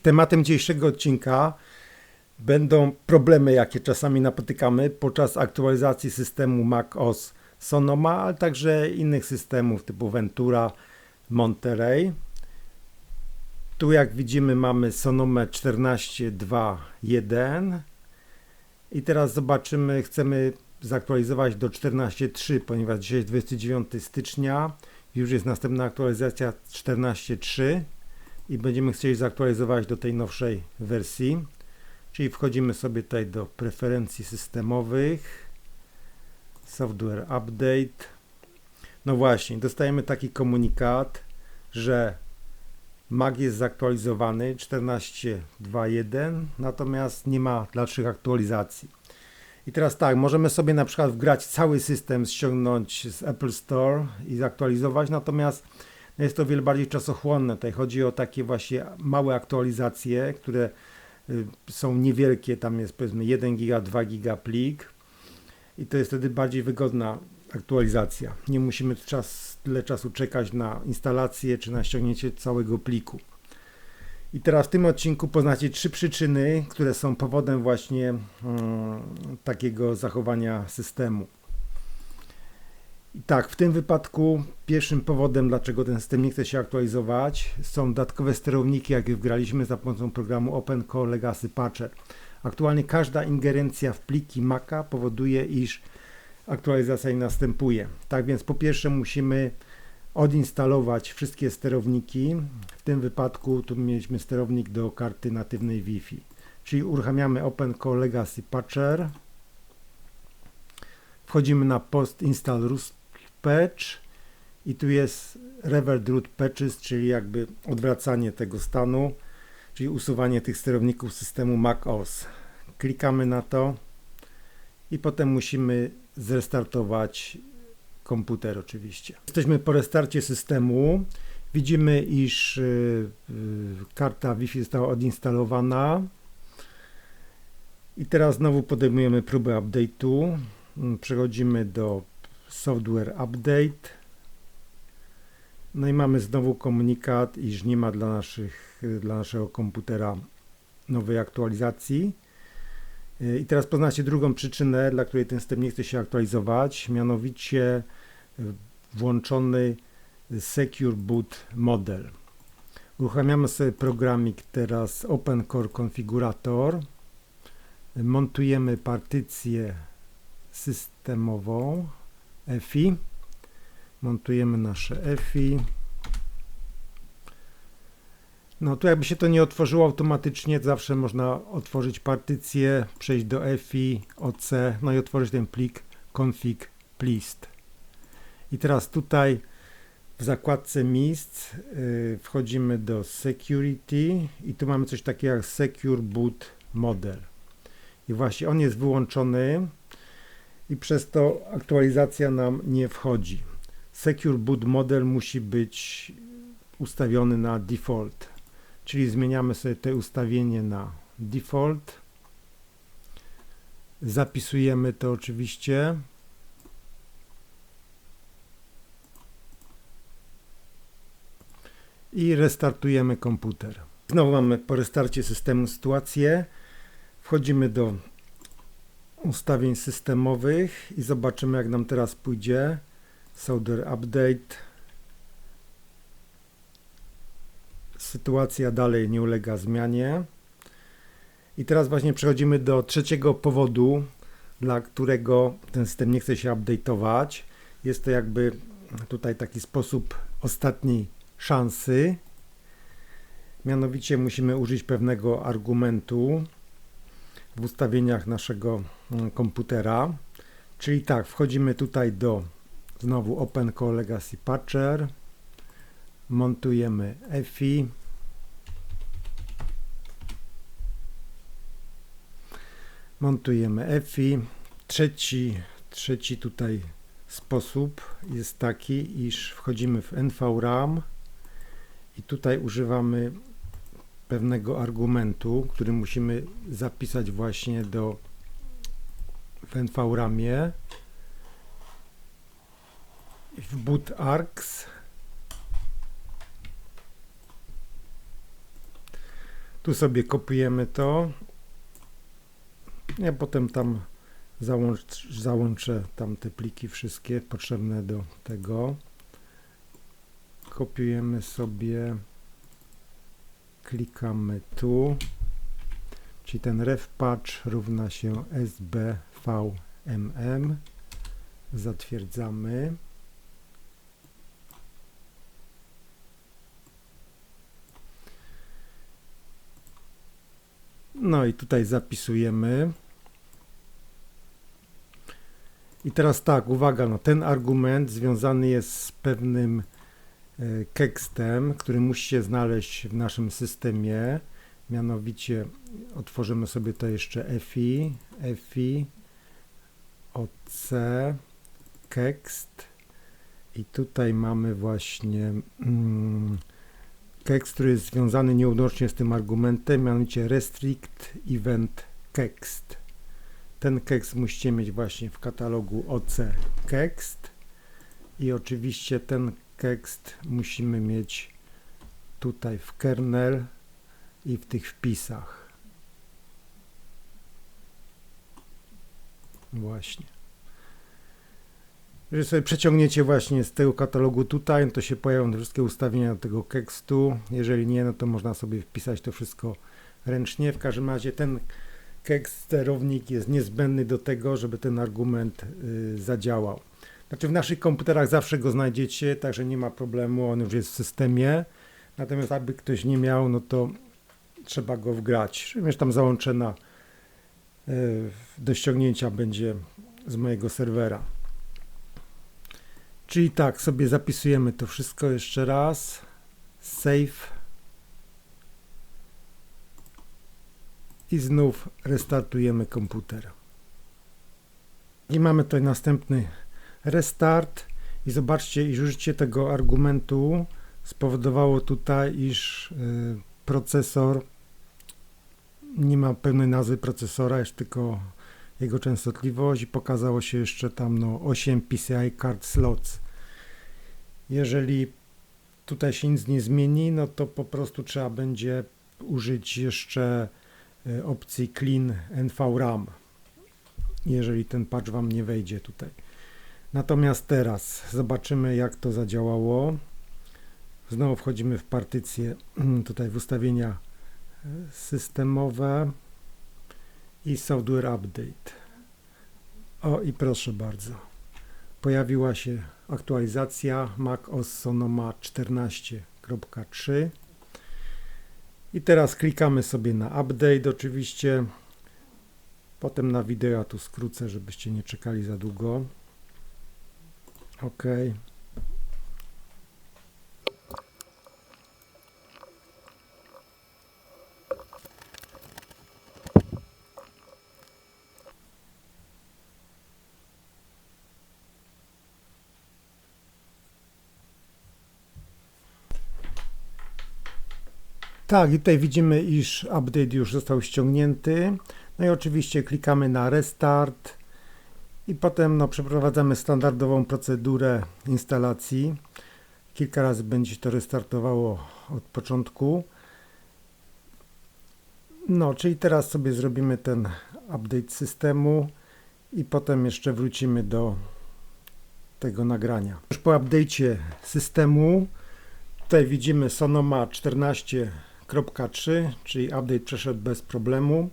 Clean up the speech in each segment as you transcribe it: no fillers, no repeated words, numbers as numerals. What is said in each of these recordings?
Tematem dzisiejszego odcinka będą problemy, jakie czasami napotykamy podczas aktualizacji systemu macOS Sonoma, ale także innych systemów typu Ventura, Monterey. Tu jak widzimy mamy Sonomę 14.2.1 i teraz zobaczymy, chcemy zaktualizować do 14.3, ponieważ dzisiaj jest 29 stycznia, już jest następna aktualizacja 14.3 i będziemy chcieli zaktualizować do tej nowszej wersji. Czyli wchodzimy sobie tutaj do preferencji systemowych, software update. No właśnie, dostajemy taki komunikat, że Mac jest zaktualizowany 14.2.1, natomiast nie ma dalszych aktualizacji. I teraz tak, możemy sobie na przykład wgrać cały system, ściągnąć z Apple Store i zaktualizować, natomiast jest to o wiele bardziej czasochłonne. Tutaj chodzi o takie właśnie małe aktualizacje, które są niewielkie, tam jest powiedzmy 1 giga, 2 giga plik i to jest wtedy bardziej wygodna aktualizacja. Nie musimy tyle czasu czekać na instalację czy na ściągnięcie całego pliku. I teraz w tym odcinku poznacie 3 przyczyny, które są powodem właśnie takiego zachowania systemu. I tak, w tym wypadku pierwszym powodem, dlaczego ten system nie chce się aktualizować, są dodatkowe sterowniki, jakie wgraliśmy za pomocą programu OpenCore Legacy Patcher. Aktualnie każda ingerencja w pliki Maca powoduje, iż aktualizacja nie następuje. Tak więc po pierwsze musimy odinstalować wszystkie sterowniki. W tym wypadku tu mieliśmy sterownik do karty natywnej Wi-Fi. Czyli uruchamiamy OpenCore Legacy Patcher. Wchodzimy na Post Install Rust Patch i tu jest Revert Root Patches, czyli jakby odwracanie tego stanu, czyli usuwanie tych sterowników systemu macOS. Klikamy na to i potem musimy zrestartować komputer oczywiście. Jesteśmy po restarcie systemu. Widzimy, iż karta Wi-Fi została odinstalowana. I teraz znowu podejmujemy próbę update'u. Przechodzimy do Software Update. No i mamy znowu komunikat, iż nie ma dla naszego komputera nowej aktualizacji. I teraz poznacie drugą przyczynę, dla której ten system nie chce się aktualizować, mianowicie włączony Secure Boot Model. Uruchamiamy sobie programik teraz OpenCore Configurator. Montujemy partycję systemową EFI. Montujemy nasze EFI. No tu jakby się to nie otworzyło automatycznie, zawsze można otworzyć partycję, przejść do EFI, OC, no i otworzyć ten plik config list. I teraz tutaj w zakładce miejsc wchodzimy do Security i tu mamy coś takiego jak Secure Boot Model. I właśnie on jest wyłączony i przez to aktualizacja nam nie wchodzi. Secure Boot Model musi być ustawiony na default, czyli zmieniamy sobie to ustawienie na default. Zapisujemy to oczywiście. I restartujemy komputer. Znowu mamy po restarcie systemu sytuację. Wchodzimy do ustawień systemowych i zobaczymy, jak nam teraz pójdzie. Software Update. Sytuacja dalej nie ulega zmianie. I teraz właśnie przechodzimy do trzeciego powodu, dla którego ten system nie chce się update'ować. Jest to jakby tutaj taki sposób ostatniej szansy. Mianowicie musimy użyć pewnego argumentu w ustawieniach naszego komputera. Czyli tak, wchodzimy tutaj do znowu OpenCore Legacy Patcher. Montujemy EFI. Montujemy EFI. Trzeci tutaj sposób jest taki, iż wchodzimy w NVRAM i tutaj używamy pewnego argumentu, który musimy zapisać właśnie w NVRAMie. W bootargs Tu sobie kopiujemy to. Ja potem tam załączę tam te pliki wszystkie potrzebne do tego. Kopiujemy sobie, klikamy tu, czyli ten refpatch równa się sbvmm, zatwierdzamy. No i tutaj zapisujemy. I teraz tak, uwaga, no ten argument związany jest z pewnym tekstem, który musi się znaleźć w naszym systemie. Mianowicie otworzymy sobie to jeszcze fi oc tekst i tutaj mamy właśnie tekst, który jest związany nieodłącznie z tym argumentem, mianowicie restrict event text. Ten tekst musicie mieć właśnie w katalogu oc tekst i oczywiście ten tekst musimy mieć tutaj w kernel i w tych wpisach. Właśnie. Jeżeli sobie przeciągniecie właśnie z tego katalogu tutaj, to się pojawią wszystkie ustawienia do tego tekstu. Jeżeli nie, no to można sobie wpisać to wszystko ręcznie. W każdym razie ten tekst, sterownik jest niezbędny do tego, żeby ten argument zadziałał. Znaczy w naszych komputerach zawsze go znajdziecie, także nie ma problemu, on już jest w systemie. Natomiast aby ktoś nie miał, no to trzeba go wgrać. Również tam załączona do ściągnięcia będzie z mojego serwera. Czyli tak, sobie zapisujemy to wszystko jeszcze raz. Save. I znów restartujemy komputer. I mamy tutaj następny restart. I zobaczcie, iż użycie tego argumentu spowodowało tutaj, iż procesor nie ma pełnej nazwy procesora, jest tylko jego częstotliwość i pokazało się jeszcze tam 8 PCI card slots. Jeżeli tutaj się nic nie zmieni, no to po prostu trzeba będzie użyć jeszcze opcji clean NVRAM, jeżeli ten patch Wam nie wejdzie tutaj. Natomiast teraz zobaczymy, jak to zadziałało. Znowu wchodzimy w partycję, tutaj w ustawienia systemowe i software update. O i proszę bardzo, pojawiła się aktualizacja Mac OS Sonoma 14.3 i teraz klikamy sobie na update oczywiście, potem na wideo ja tu skrócę, żebyście nie czekali za długo. OK. Tak, i tutaj widzimy, iż update już został ściągnięty. No i oczywiście klikamy na restart i potem przeprowadzamy standardową procedurę instalacji. Kilka razy będzie to restartowało od początku. No, czyli teraz sobie zrobimy ten update systemu i potem jeszcze wrócimy do tego nagrania. Już po update'cie systemu tutaj widzimy Sonoma 14.3, czyli update przeszedł bez problemu.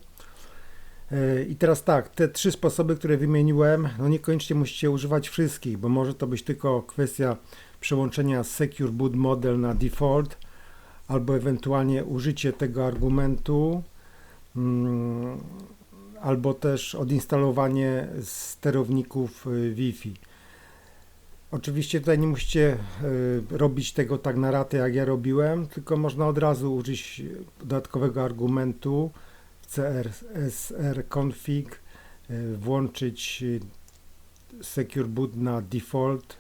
I teraz tak, te trzy sposoby, które wymieniłem, no niekoniecznie musicie używać wszystkich, bo może to być tylko kwestia przełączenia Secure Boot Model na default, albo ewentualnie użycie tego argumentu, albo też odinstalowanie sterowników Wi-Fi. Oczywiście tutaj nie musicie robić tego tak na ratę, jak ja robiłem, tylko można od razu użyć dodatkowego argumentu CSR-config, włączyć Secure Boot na default.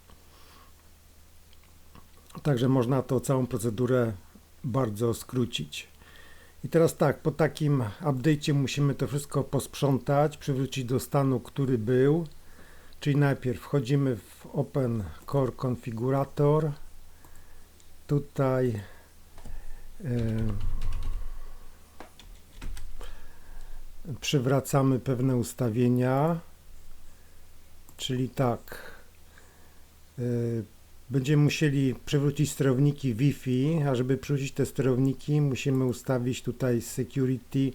Także można to całą procedurę bardzo skrócić. I teraz tak, po takim update'cie musimy to wszystko posprzątać, przywrócić do stanu, który był. Czyli najpierw wchodzimy w Open Core Configurator. Tutaj przywracamy pewne ustawienia, czyli tak, będziemy musieli przywrócić sterowniki Wi-Fi, a żeby przywrócić te sterowniki, musimy ustawić tutaj security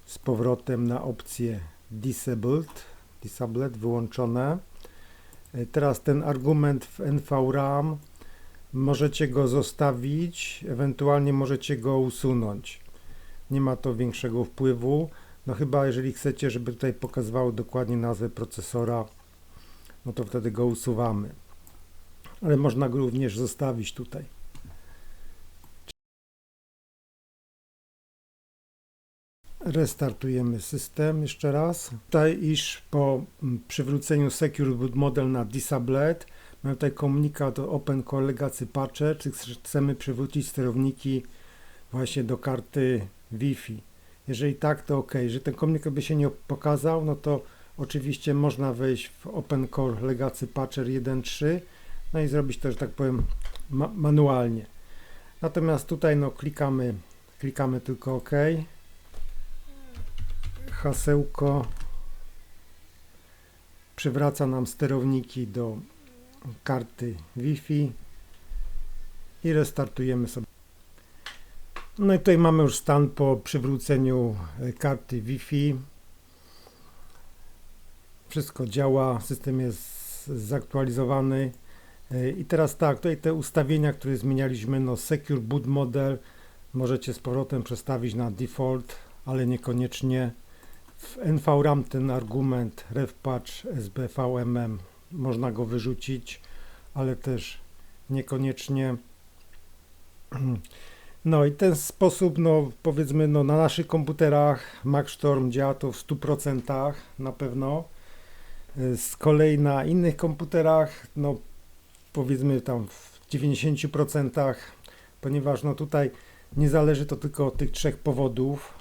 z powrotem na opcję disabled, wyłączone. Teraz ten argument w NVRAM możecie go zostawić, ewentualnie możecie go usunąć. Nie ma to większego wpływu, no chyba jeżeli chcecie, żeby tutaj pokazywało dokładnie nazwę procesora, no to wtedy go usuwamy. Ale można go również zostawić tutaj. Restartujemy system jeszcze raz. Tutaj iż po przywróceniu Secure Boot Model na Disabled mamy tutaj komunikat o Open Core Legacy Patcher, czy chcemy przywrócić sterowniki właśnie do karty Wi-Fi. Jeżeli tak, to OK. Jeżeli ten komunikat by się nie pokazał, no to oczywiście można wejść w Open Core Legacy Patcher 1.3, no i zrobić to, że tak powiem, manualnie. Natomiast tutaj no klikamy tylko OK. Hasełko przywraca nam sterowniki do karty Wi-Fi i restartujemy sobie. No i tutaj mamy już stan po przywróceniu karty Wi-Fi. Wszystko działa, system jest zaktualizowany. I teraz tak, tutaj te ustawienia, które zmienialiśmy, no Secure Boot Model możecie z powrotem przestawić na default, ale niekoniecznie. W NVRAM ten argument revpatch sbvmm można go wyrzucić, ale też niekoniecznie. No i ten sposób, no powiedzmy, no na naszych komputerach MacStorm działa to w 100% na pewno. Z kolei na innych komputerach, no powiedzmy tam w 90%, ponieważ no tutaj nie zależy to tylko od tych trzech powodów,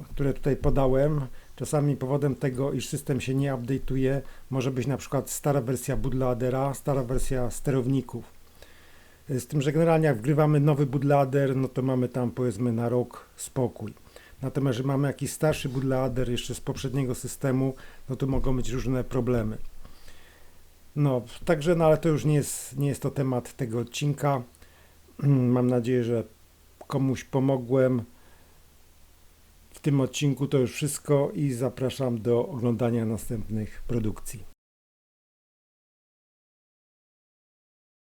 które tutaj podałem. Czasami powodem tego, iż system się nie update'uje, może być na przykład stara wersja bootloadera, stara wersja sterowników. Z tym, że generalnie jak wgrywamy nowy bootloader, no to mamy tam powiedzmy na rok spokój. Natomiast jeżeli mamy jakiś starszy bootloader jeszcze z poprzedniego systemu, no to mogą być różne problemy. No, także, no ale to już nie jest to temat tego odcinka. Mam nadzieję, że komuś pomogłem. W tym odcinku to już wszystko i zapraszam do oglądania następnych produkcji.